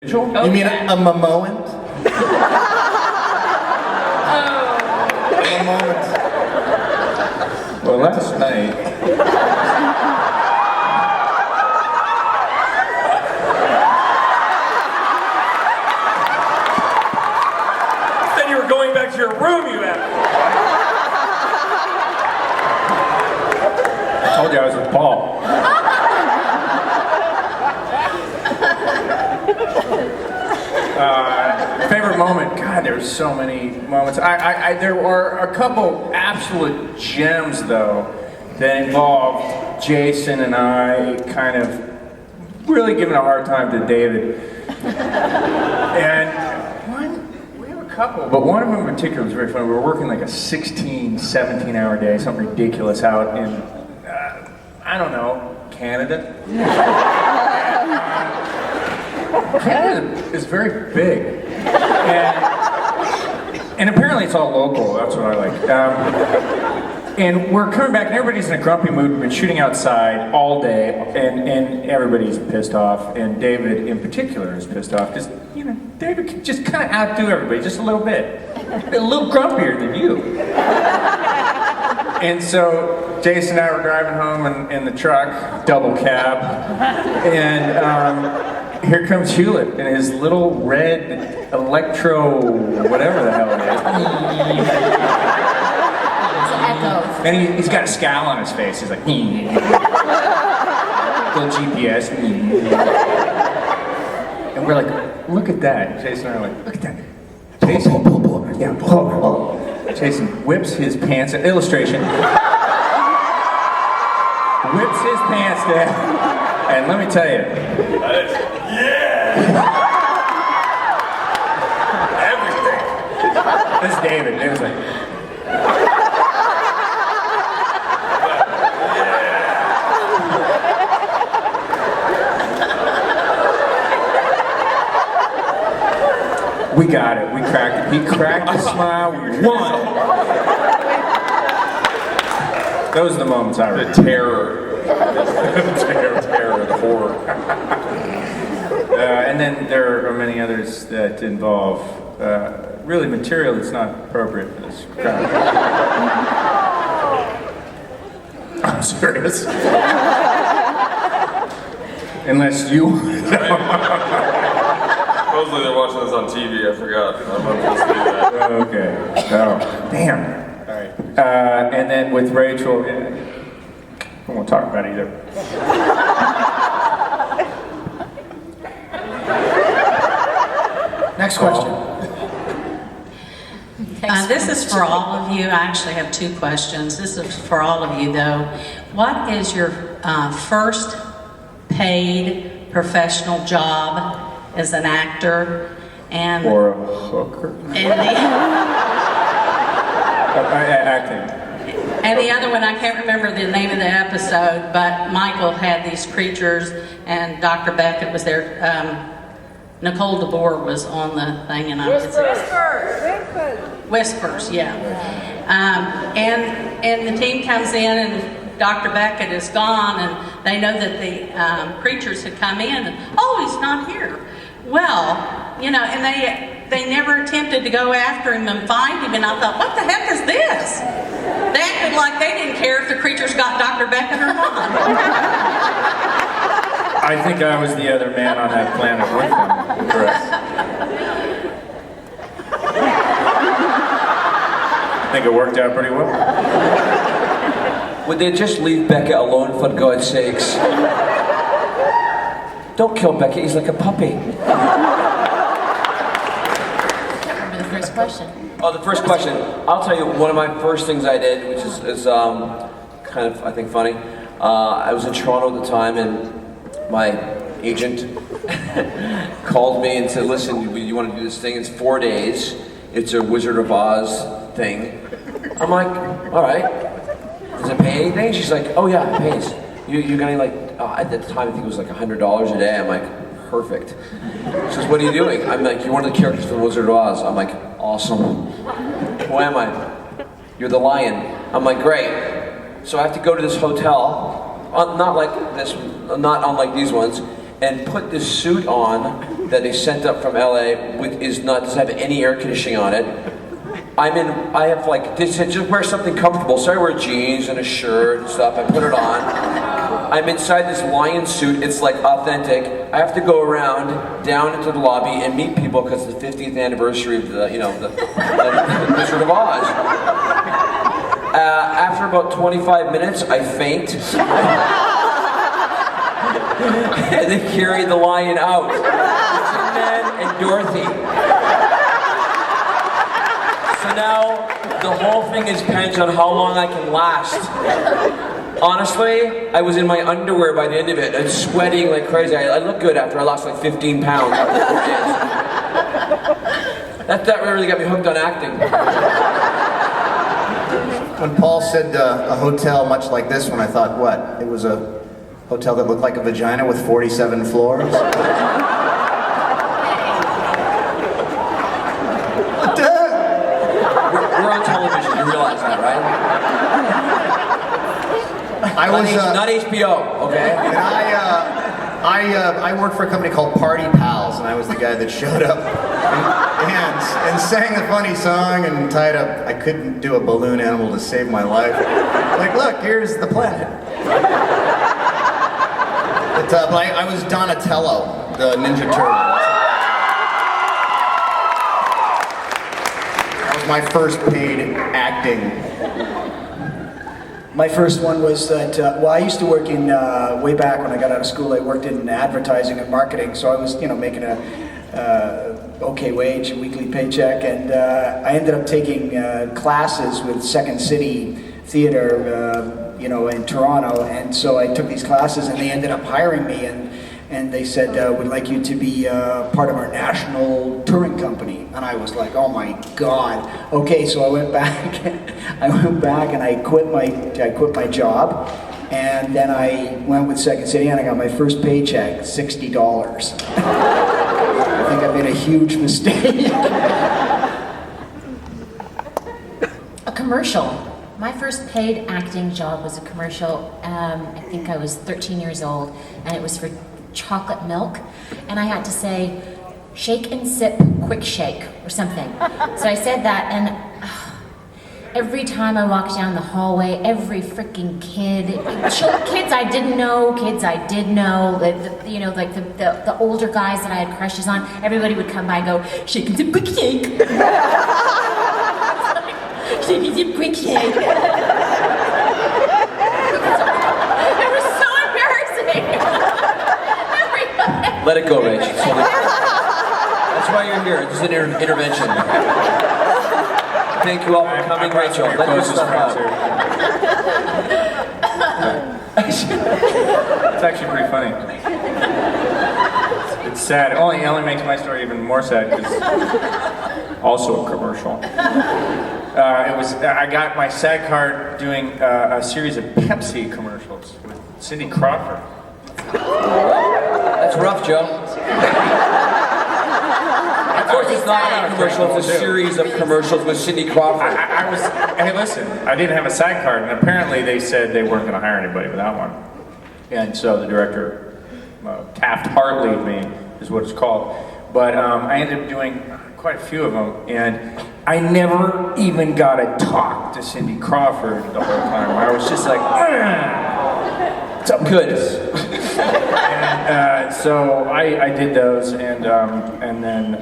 You mean a moment? A moment. Well, last night. Then you were going back to your room, you have. I told you I was with Paul. Favorite moment? God, there's so many moments. There are a couple absolute gems, though, that involved Jason and I kind of really giving a hard time to David. And we have a couple, but one of them in particular was very funny. We were working like a 16, 17-hour day, something ridiculous out in, I don't know, Canada. Canada is very big, and apparently it's all local. That's what I like. And we're coming back, and everybody's in a grumpy mood. We've been shooting outside all day, and everybody's pissed off. And David, in particular, is pissed off because David can just kind of outdo everybody just a little bit, a little grumpier than you. And so Jason and I were driving home in the truck, double cab, and. Here comes Hewlett in his little red electro, whatever the hell it is. It's echo. And he's got a scowl on his face. He's like, little GPS. And we're like, look at that. Jason and I are like, look at that. Jason, yeah, Jason whips his pants. Illustration. Whips his pants down. And let me tell you. Everything. This is David. David's like. We got it. We cracked it. He cracked a smile. We won. Those are the moments I remember. The terror. Terror, the horror. And then there are many others that involve really material that's not appropriate for this crowd. I'm serious. Unless you. Supposedly they're watching this on TV. I forgot. I'm not supposed to do that. Okay. Oh, damn. All right. And then with Rachel, I won't talk about it either. Next question. This is for all of you. I actually have two questions. This is for all of you, though. What is your first paid professional job as an actor? And Or a hooker. Acting. And the other one, I can't remember the name of the episode, but Michael had these creatures, and Dr. Beckett was there. Nicole DeBoer was on the thing, and Whispers, yeah. And the team comes in, and Dr. Beckett is gone, and they know that the creatures had come in, and he's not here. Well, and they never attempted to go after him and find him, and I thought, what the heck is this? They acted like they didn't care if the creatures got Dr. Beckett or not. I think I was the other man on that planet with them. Correct. I think it worked out pretty well. Would they just leave Beckett alone, for God's sakes? Don't kill Beckett, he's like a puppy. Remember the first question. Oh, the first question. I'll tell you, one of my first things I did, which is kind of, I think, funny. I was in Toronto at the time, and my agent called me and said, listen, you want to do this thing? It's 4 days. It's a Wizard of Oz thing. I'm like, all right. Does it pay anything? She's like, oh yeah, it pays. You're getting like, at the time I think it was like $100 a day. I'm like, perfect. She says, what are you doing? I'm like, you're one of the characters from Wizard of Oz. I'm like, awesome. Who am I? You're the lion. I'm like, great. So I have to go to this hotel, not like this, not unlike these ones, and put this suit on that they sent up from LA doesn't have any air conditioning on it. I have like, they said just wear something comfortable. So I wear jeans and a shirt and stuff. I put it on. I'm inside this lion suit. It's like authentic. I have to go around down into the lobby and meet people because it's the 50th anniversary of the Wizard of Oz. After about 25 minutes, I faint. And they carry the lion out. Ned and Dorothy. So now the whole thing is depends on how long I can last. Honestly, I was in my underwear by the end of it and sweating like crazy. I look good after I lost like 15 pounds. That really got me hooked on acting. When Paul said a hotel much like this one, I thought, what? It was a hotel that looked like a vagina with 47 floors? We're on television, you realize that, right? Not HBO, okay? And I worked for a company called Party Pals, and I was the guy that showed up and sang a funny song and tied up. I couldn't do a balloon animal to save my life. Like, look, here's the planet. But I was Donatello, the Ninja Turtle. That was my first paid acting. My first one was that, I used to work in, way back when I got out of school, I worked in advertising and marketing, so I was, making a okay wage, a weekly paycheck, and I ended up taking classes with Second City Theatre, in Toronto, and so I took these classes and they ended up hiring me, and they said, we'd like you to be part of our national touring company. And I was like, oh my God. Okay, so I went back and I quit my job, and then I went with Second City and I got my first paycheck, $60. I think I made a huge mistake. A commercial. My first paid acting job was a commercial. I think I was 13 years old, and it was for chocolate milk, and I had to say, shake and sip, quick shake, or something. So I said that, and every time I walked down the hallway, every freaking kid, kids I didn't know, kids I did know, the older guys that I had crushes on, everybody would come by and go, shake and sip, quick shake. Shake and sip, quick shake. It was so embarrassing. Let it go, Rach. That's why you're here. It's an intervention. Thank you all for coming, Rachel. Let your stuff out. It's actually pretty funny. It's sad. It only makes my story even more sad because also a commercial. I got my SAG card doing a series of Pepsi commercials with Cindy Crawford. That's rough, Joe. Of course, it's not a commercial, it's a series of commercials with Cindy Crawford. Hey, listen, I didn't have a SAG card, and apparently they said they weren't going to hire anybody without one. And so the director, Taft-Hartley'd me, is what it's called. But I ended up doing quite a few of them, and I never even got to talk to Cindy Crawford the whole time. I was just like, what's up, good? And so I did those, and then